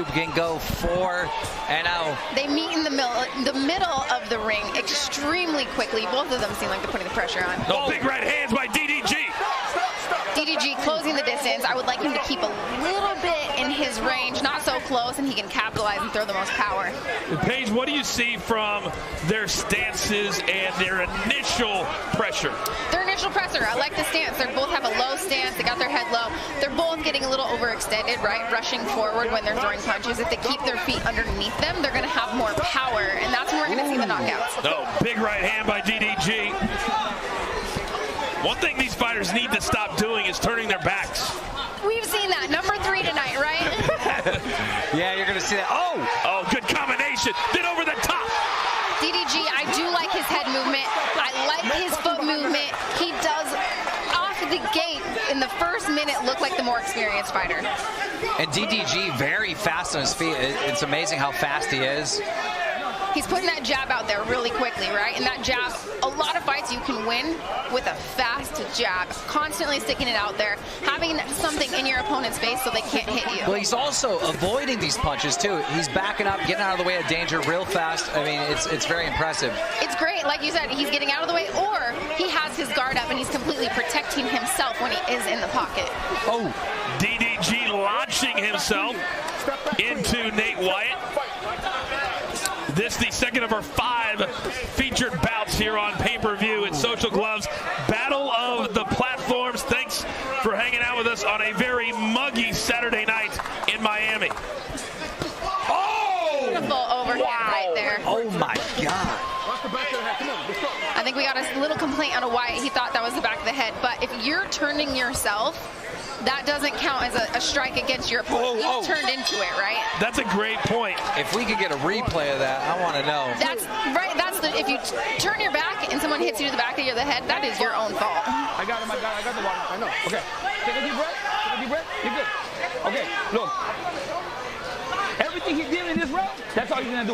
can go 4 and 0. They meet in the middle of the ring extremely quickly. Both of them seem like they're putting the pressure on. Oh, big right hands by DDG. DDG closing the distance. I would like him to keep a little bit in his range, not so close, and he can capitalize and throw the most power. Paige, what do you see from their stances and their initial pressure? Their initial pressure, I like the stance. They both have a low stance. They got their head low. They're both getting a little overextended, right? Rushing forward when they're throwing punches. If they keep their feet underneath them, they're going to have more power, and that's when we're going to see the knockouts. Oh, big right hand by DDG. One thing these fighters need to stop doing is turning their backs. We've seen that. Number 3 tonight, right? Yeah, you're going to see that. Oh, good combination. Then over the top. DDG, I do like his head movement. I like his foot movement. He does, off the gate, in the first minute, look like the more experienced fighter. And DDG very fast on his feet. It's amazing how fast he is. He's putting that jab out there really quickly, right? And that jab, a lot of fights you can win with a fast jab, constantly sticking it out there, having something in your opponent's face so they can't hit you. Well, he's also avoiding these punches, too. He's backing up, getting out of the way of danger real fast. I mean, it's very impressive. It's great. Like you said, he's getting out of the way, or he has his guard up and he's completely protecting himself when he is in the pocket. Oh, DDG launching himself into Nate Wyatt. This the second of our 5 featured bouts here on pay-per-view at Social Gloves. Battle of the Platforms. Thanks for hanging out with us on a very muggy Saturday night in Miami. Oh! Beautiful overhand right there. Oh, my God. I think we got a little complaint out of Wyatt. He thought that was the back of the head. But if you're turning yourself, that doesn't count as a strike against your opponent. You've turned into it, right? That's a great point. If we could get a replay of that, I want to know. That's right. That's the, if you turn your back and someone hits you to the back of the head, that is your own fault. I got him. I got the water. I know. Okay. Take a deep breath. Take a deep breath. You're good. Okay. Look. Everything he did in this round, that's all he's gonna do.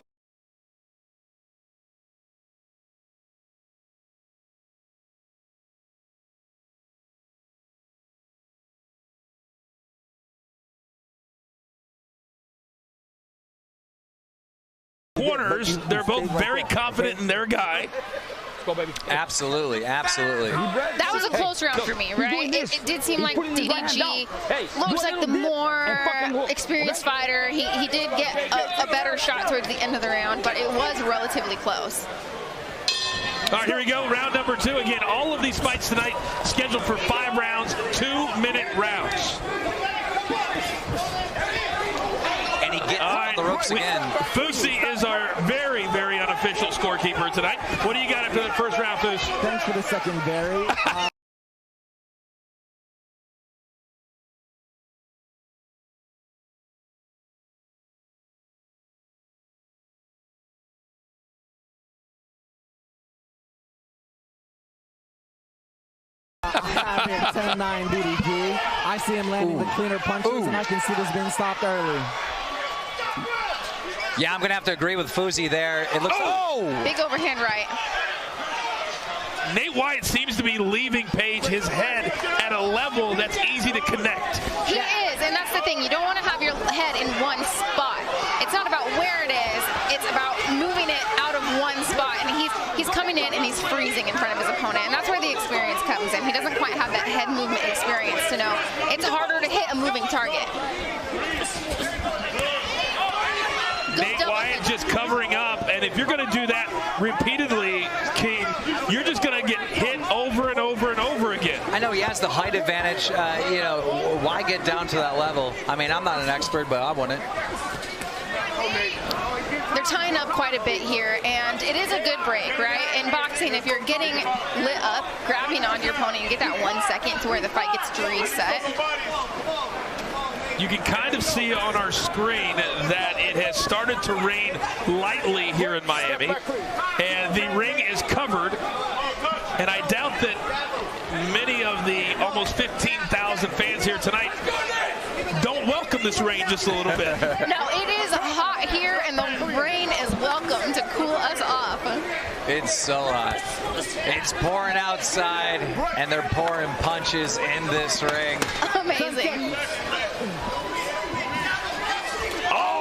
Corners, they're both very confident in their guy. Go, baby. Absolutely, absolutely. That was a close round for me, right? It did seem like DDG looks like the more experienced fighter. He did get a better shot towards the end of the round, but it was relatively close. All right, here we go. Round number 2. Again, all of these fights tonight scheduled for 5 rounds, 2-minute rounds. And he gets on the ropes again. Fusi is our very, very unofficial scorekeeper tonight. What do you got after the first round, Fusi? Thanks for the second, Barry. I have it 10-9 DDG. I see him landing the cleaner punches, and I can see this being stopped early. Yeah, I'm going to have to agree with Fusi there. It looks... Big overhand right. Nate Wyatt seems to be leaving Paige his head at a level that's easy to connect. He is, and that's the thing. You don't want to have your head in one spot. It's not about where it is. It's about moving it out of one spot. And he's coming in and he's freezing in front of his opponent. And that's where the experience comes in. He doesn't quite have that head movement experience to know it's harder to hit a moving target. Nate Wyatt just covering up, and if you're going to do that repeatedly, King, you're just going to get hit over and over and over again. I know he has the height advantage. You know, why get down to that level? I mean, I'm not an expert, but I wouldn't. They're tying up quite a bit here, and it is a good break, right? In boxing, if you're getting lit up, grabbing on your opponent, you get that 1 second to where the fight gets to reset. You can kind of see on our screen that it has started to rain lightly here in Miami, and the ring is covered, and I doubt that many of the almost 15,000 fans here tonight don't welcome this rain just a little bit. No, it is hot here, and the rain is welcome to cool us off. It's so hot. It's pouring outside, and they're pouring punches in this ring. Amazing. Oh,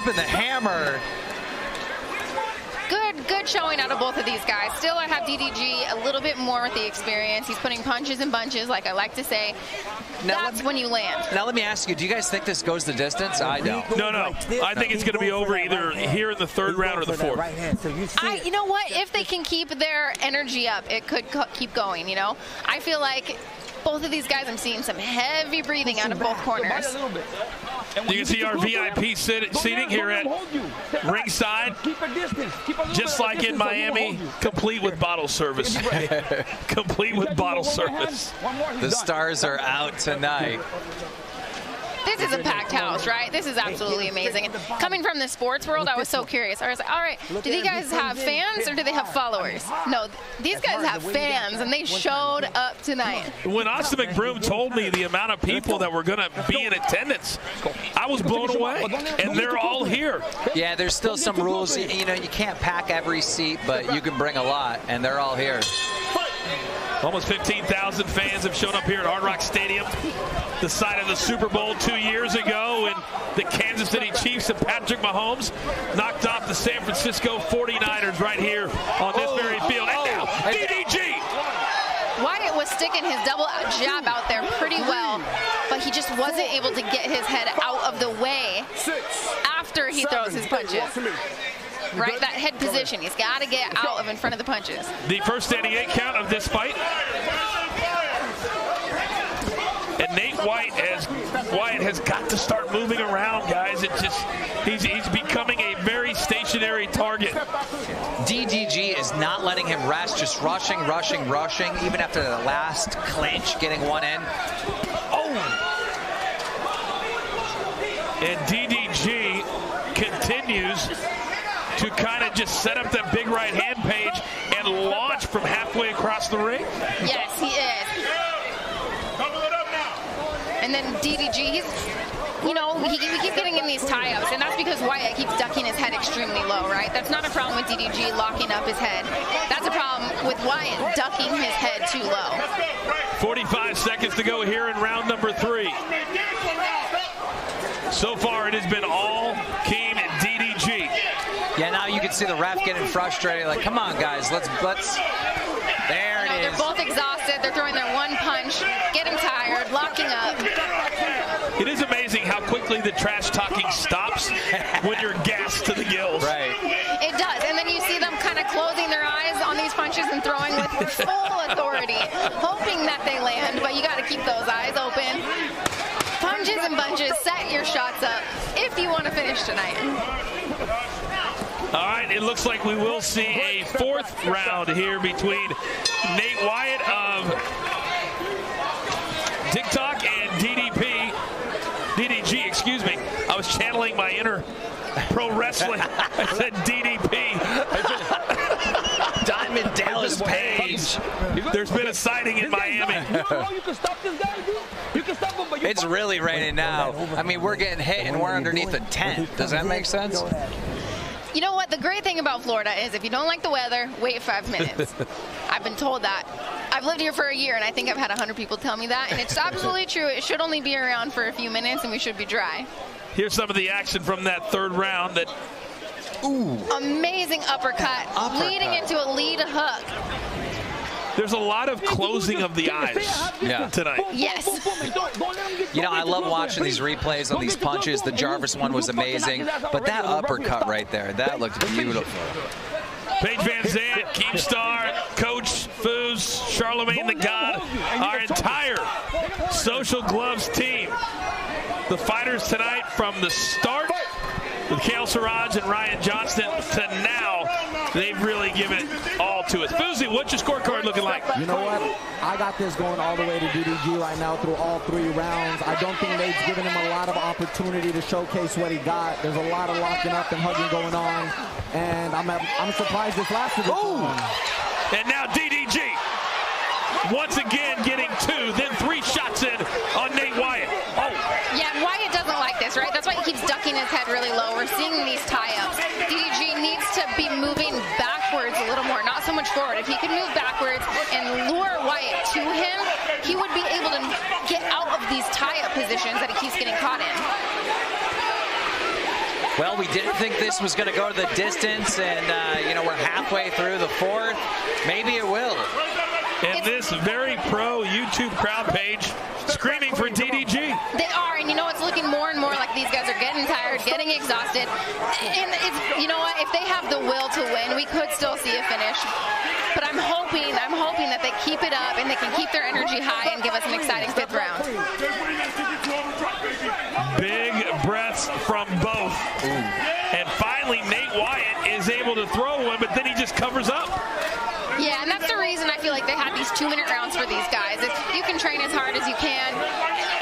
dropping the hammer. Good showing out of both of these guys. Still, I have DDG a little bit more with the experience. He's putting punches in bunches, like I like to say. That's when you land. Now let me ask you, do you guys think this goes the distance? I don't. No. I think it's going to be over either here in the third round or the fourth. You know what? If they can keep their energy up, it could keep going, you know? I feel like both of these guys, I'm seeing some heavy breathing out of both corners. You can see our VIP seating here at ringside, just like in Miami, complete with bottle service. Complete with bottle service. The stars are out tonight. This is a packed house, right? This is absolutely amazing. And coming from the sports world, I was so curious. I was like, all right, do these guys have fans or do they have followers? No, these guys have fans, and they showed up tonight. When Austin McBroom told me the amount of people that were going to be in attendance, I was blown away, and they're all here. Yeah, there's still some rules. You know, you can't pack every seat, but you can bring a lot, and they're all here. Almost 15,000 fans have shown up here at Hard Rock Stadium, the site of the Super Bowl 2 years ago, and the Kansas City Chiefs and Patrick Mahomes knocked off the San Francisco 49ers right here on this very field. And now, DDG! Wyatt was sticking his double jab out there pretty well, but he just wasn't able to get his head out of the way after he throws his punches. Right, that head position. He's got to get out of in front of the punches. The first standing 8 count of this fight. And Nate Wyatt has got to start moving around, guys. It just he's becoming a very stationary target. DDG is not letting him rest, just rushing, even after the last clinch, getting one in. Oh! And DDG continues to kind of just set up that big right hand page and launch from halfway across the ring. Yes, he is. And then DDG, we keep getting in these tie-ups, and that's because Wyatt keeps ducking his head extremely low, right? That's not a problem with DDG locking up his head. That's a problem with Wyatt ducking his head too low. 45 seconds to go here in round number 3. So far, it has been all Team DDG. Yeah, now you can see the ref getting frustrated. Like, come on, guys, let's. There it is. They're both exhausted. They're throwing their one punch, getting tired, locking up. It is amazing how quickly the trash talking stops when you're gassed to the gills. Right. It does, and then you see them kind of closing their eyes on these punches and throwing with full authority, hoping that they land. But you got to keep those eyes open. Punches and bunches. Set your shots up if you want to finish tonight. All right, it looks like we will see a 4th round here between Nate Wyatt of TikTok and DDG, excuse me. I was channeling my inner pro wrestling. I said DDP. Diamond Dallas Page. There's been a sighting in Miami. It's really raining now. I mean, we're getting hit and we're underneath a tent. Does that make sense? You know what? The great thing about Florida is if you don't like the weather, wait 5 minutes. I've been told that. I've lived here for a year, and I think I've had 100 people tell me that, and it's absolutely true. It should only be around for a few minutes, and we should be dry. Here's some of the action from that 3rd round. Amazing uppercut, leading into a lead hook. There's a lot of closing of the eyes tonight. Yes. You know, I love watching these replays on these punches. The Jarvis one was amazing, but that uppercut right there, that looked beautiful. Paige Van Zandt, Keemstar, Coach Foos, Charlemagne the God, our entire Social Gloves team. The fighters tonight from the start with Kale Siraj and Ryan Johnston to now, they've really given it all to us. Foosy, what's your scorecard looking like? You know what? I got this going all the way to DDG right now through all 3 rounds. I don't think Nate's given him a lot of opportunity to showcase what he got. There's a lot of locking up and hugging going on, and I'm surprised this lasted this long. And now DDG, once again getting 2, then 3 shots in on Nate Wyatt. Yeah, Wyatt doesn't like this, right? That's why he keeps ducking his head really low. We're seeing these tie-ups. DDG needs to be moving backwards a little more, not so much forward. If he could move backwards and lure Wyatt to him, he would be able to get out of these tie-up positions that he keeps getting caught in. Well, we didn't think this was going to go to the distance, and, you know, we're halfway through the fourth. Maybe it will. And this very pro YouTube crowd page screaming for DDG. They are, and you know, it's looking more and more like these guys are getting tired, getting exhausted. And it's, you know what, if they have the will to win, we could still see a finish. But I'm hoping that they keep it up and they can keep their energy high and give us an exciting fifth round. Big breaths from both. And finally, Nate Wyatt is able to throw one, but then he just covers up. Yeah, and that's the reason I feel like they have these 2-minute rounds for these guys. You can train as hard as you can.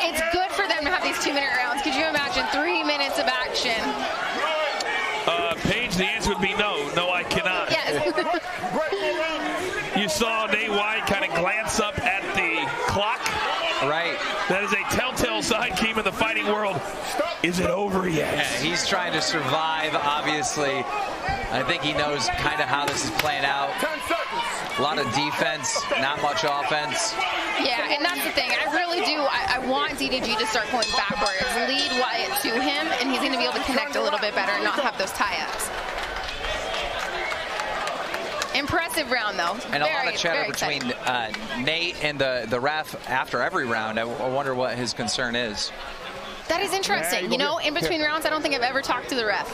It's good for them to have these 2-minute rounds. Could you imagine 3 minutes of action? Paige, the answer would be no. No, I cannot. Yes. You saw Nate Wyatt kind of glance up at the clock. Right. That is a telltale sign, Keem, in the fighting world. Is it over yet? Yeah, he's trying to survive, obviously. I think he knows kind of how this is playing out. A lot of defense, not much offense. Yeah, and that's the thing. I really do. I want DDG to start going backwards, lead Wyatt to him, and he's going to be able to connect a little bit better and not have those tie-ups. Impressive round, though. And a lot of chatter between Nate and the ref after every round. I wonder what his concern is. That is interesting. You know, in between rounds, I don't think I've ever talked to the ref.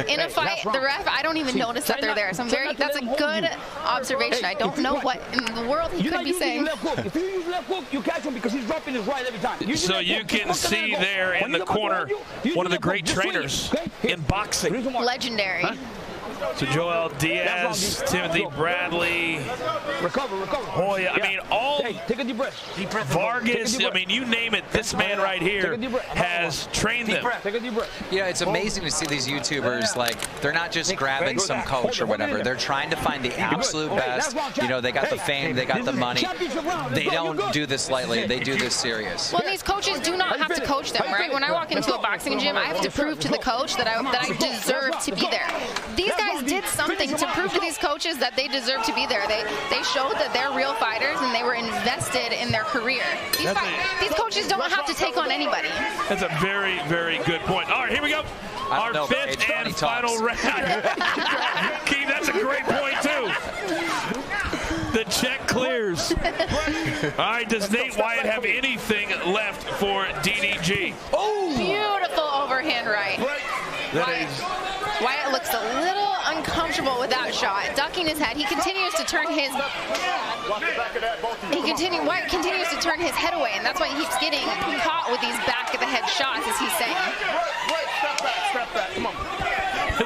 In a fight, the ref, I don't even notice that they're there. So that's a good observation. I don't know what in the world he could be saying. If you use left hook, you catch him because he's dropping his right every time. So you can see there in the corner one of the great trainers in boxing. Legendary. So Joel Diaz, Timothy Bradley, Hoya, I mean, all take a deep breath. Vargas, I mean, you name it, this man right here has trained them. Take a deep breath. Yeah, it's amazing to see these YouTubers, like, they're not just grabbing some coach or whatever. They're trying to find the absolute best. You know, they got the fame, they got the money. They don't do this lightly. They do this serious. Well, these coaches do not have to coach them, right? When I walk into a boxing gym, I have to prove to the coach that I deserve to be there. These guys did something to prove to these coaches that they deserve to be there. They showed that they're real fighters and they were invested in their career. These coaches don't have to take on anybody. That's a very, very good point. All right, here we go. Our fifth and final round. Keith, that's a great point, too. The check clears. All right, does Nate Wyatt have anything left for DDG? Oh! Beautiful overhand right. Wyatt looks a little uncomfortable with that shot, ducking his head. He continues to turn his Wyatt continues to turn his head away, and that's why he keeps getting caught with these back of the head shots, as he's saying. Step back, come on.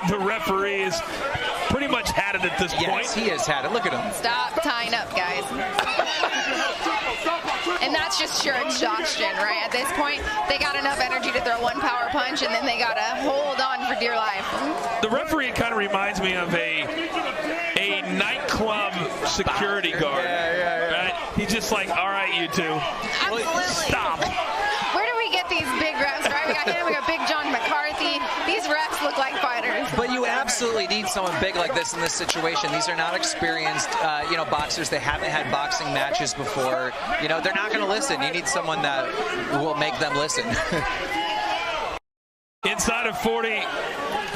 The referee is pretty much had it at this point. Yes, he has had it. Look at him. Stop tying up, guys. And that's just sheer exhaustion, right? At this point, they got enough energy to throw one power punch, and then they got to hold on for dear life. The referee kind of reminds me of a nightclub security guard. Right? He's just like, all right, you two. Absolutely. Stop. Where do we get these big refs, right? We got him, we got Big John McCarthy. These refs look like fighters. But you absolutely need someone big like this in this situation. These are not experienced, you know, boxers. They haven't had boxing matches before. You know, they're not going to listen. You need someone that will make them listen. Inside of 40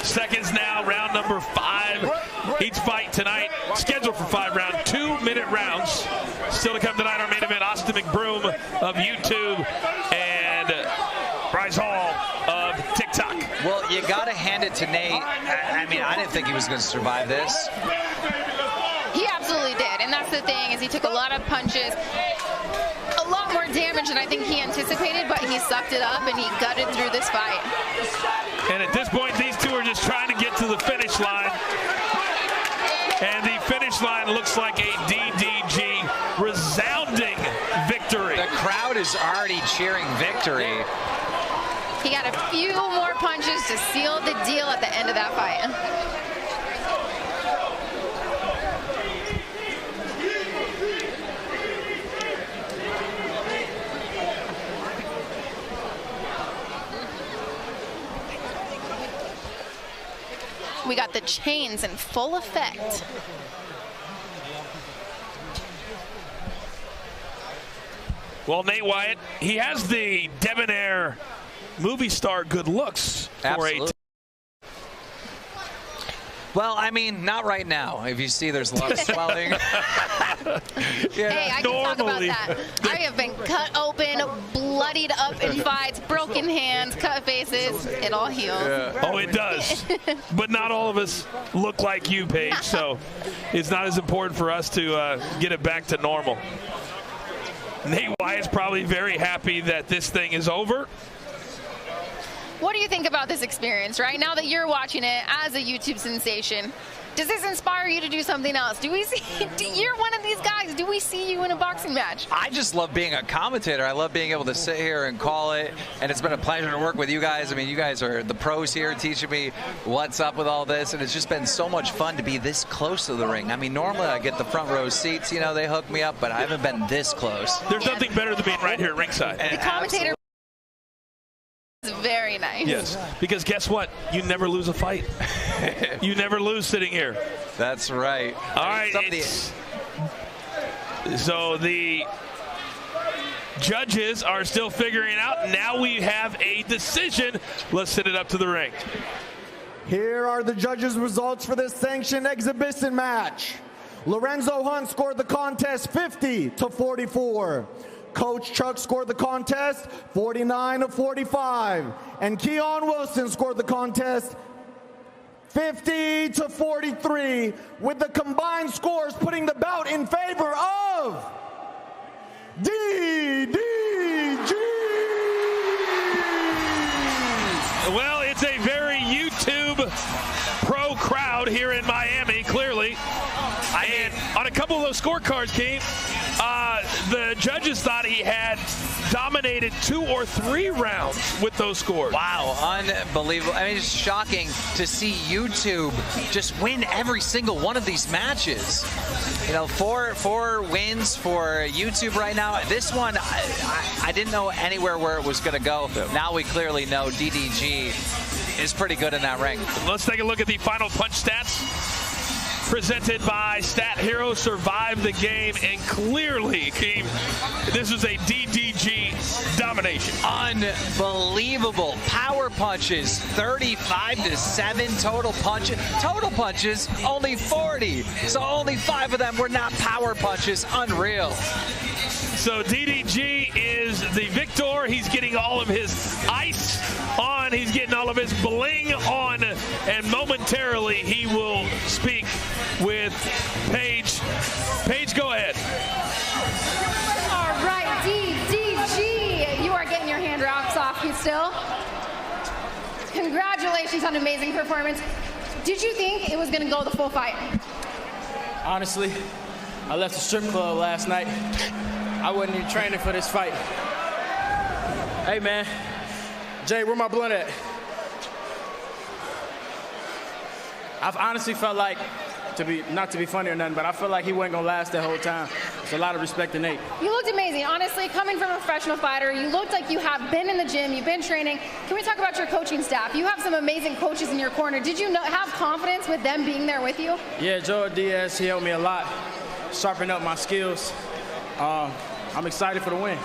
seconds now, round number 5. Each fight tonight scheduled for 5 rounds, 2-minute rounds. Still to come tonight, our main event, Austin McBroom of YouTube and Bryce Hall of TikTok. Well, you got to hand it to Nate. I mean, I didn't think he was going to survive this. He absolutely did, and that's the thing, is he took a lot of punches, a lot more damage than I think he anticipated, but he sucked it up and he gutted through this fight. And at this point, these two are just trying to get to the finish line. And the finish line looks like a DDG resounding victory. The crowd is already cheering victory. He got a few more punches to seal the deal at the end of that fight. We got the chains in full effect. Well, Nate Wyatt, he has the debonair movie star good looks for Absolutely. Well, I mean, not right now. If you see, there's a lot of swelling. Hey, I can talk about that. I have been cut open, bloodied up in fights, broken hands, cut faces. It all heals. Yeah. Oh, it does. But not all of us look like you, Paige, so it's not as important for us to get it back to normal. Nate Wyatt's probably very happy that this thing is over. What do you think about this experience, right? Now that you're watching it as a YouTube sensation, does this inspire you to do something else? Do we see, you're one of these guys, do we see you in a boxing match? I just love being a commentator. I love being able to sit here and call it, and it's been a pleasure to work with you guys. I mean, you guys are the pros here teaching me what's up with all this, and it's just been so much fun to be this close to the ring. I mean, normally I get the front row seats, you know, they hook me up, but I haven't been this close. There's nothing better than being right here at ringside. The commentator is very nice. Yes, because guess what? You never lose a fight. You never lose sitting here. That's right. All right. So the judges are still figuring out. Now we have a decision. Let's send it up to the ring. Here are the judges' results for this sanctioned exhibition match. Lorenzo Hunt scored the contest 50-44. Coach Chuck scored the contest 49-45. And Keon Wilson scored the contest 50-43, with the combined scores putting the bout in favor of DDG. Well, it's a very YouTube pro crowd here in Miami, clearly. And on a couple of those scorecards, King, the judges thought he had dominated 2 or 3 rounds with those scores. Wow, unbelievable. I mean, it's shocking to see YouTube just win every single one of these matches. You know, four wins for YouTube right now. This one, I didn't know anywhere where it was going to go. Now we clearly know DDG is pretty good in that ring. Let's take a look at the final punch stats presented by Stat Hero. Survived the game, and clearly, Keem, this was a DDG domination. Unbelievable. Power punches, 35-7 total punches. Total punches, only 40. So only 5 of them were not power punches. Unreal. So DDG is the victor. He's getting all of his ice on. He's getting all of his bling on. And momentarily, he will speak with Paige. Paige, go ahead. All right, DDG, you are getting your hand wraps off you still. Congratulations on an amazing performance. Did you think it was going to go the full fight? Honestly, I left the strip club last night. I wasn't even training for this fight. Hey, man. Jay, where my blunt at? I've honestly felt like, not to be funny or nothing, but I felt like he wasn't going to last that whole time. It's a lot of respect to Nate. You looked amazing. Honestly, coming from a professional fighter, you looked like you have been in the gym, you've been training. Can we talk about your coaching staff? You have some amazing coaches in your corner. Did you have confidence with them being there with you? Yeah, Joe Diaz, he helped me a lot, sharpen up my skills. I'm excited for the win.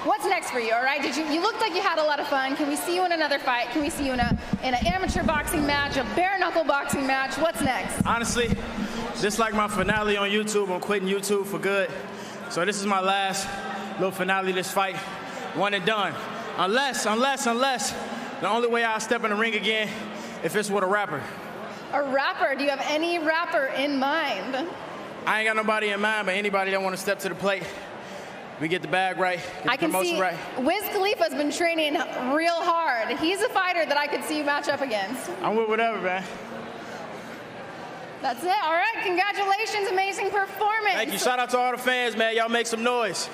What's next for you, all right? You looked like you had a lot of fun. Can we see you in another fight? Can we see you in an amateur boxing match, a bare knuckle boxing match? What's next? Honestly, this is like my finale on YouTube. I'm quitting YouTube for good. So this is my last little finale of this fight. One and done. Unless, the only way I'll step in the ring again if it's with a rapper. A rapper? Do you have any rapper in mind? I ain't got nobody in mind, but anybody that want to step to the plate. We get the bag right, get the promotion right. Wiz Khalifa's been training real hard. He's a fighter that I could see you match up against. I'm with whatever, man. That's it. All right. Congratulations. Amazing performance. Thank you. Shout out to all the fans, man. Y'all make some noise.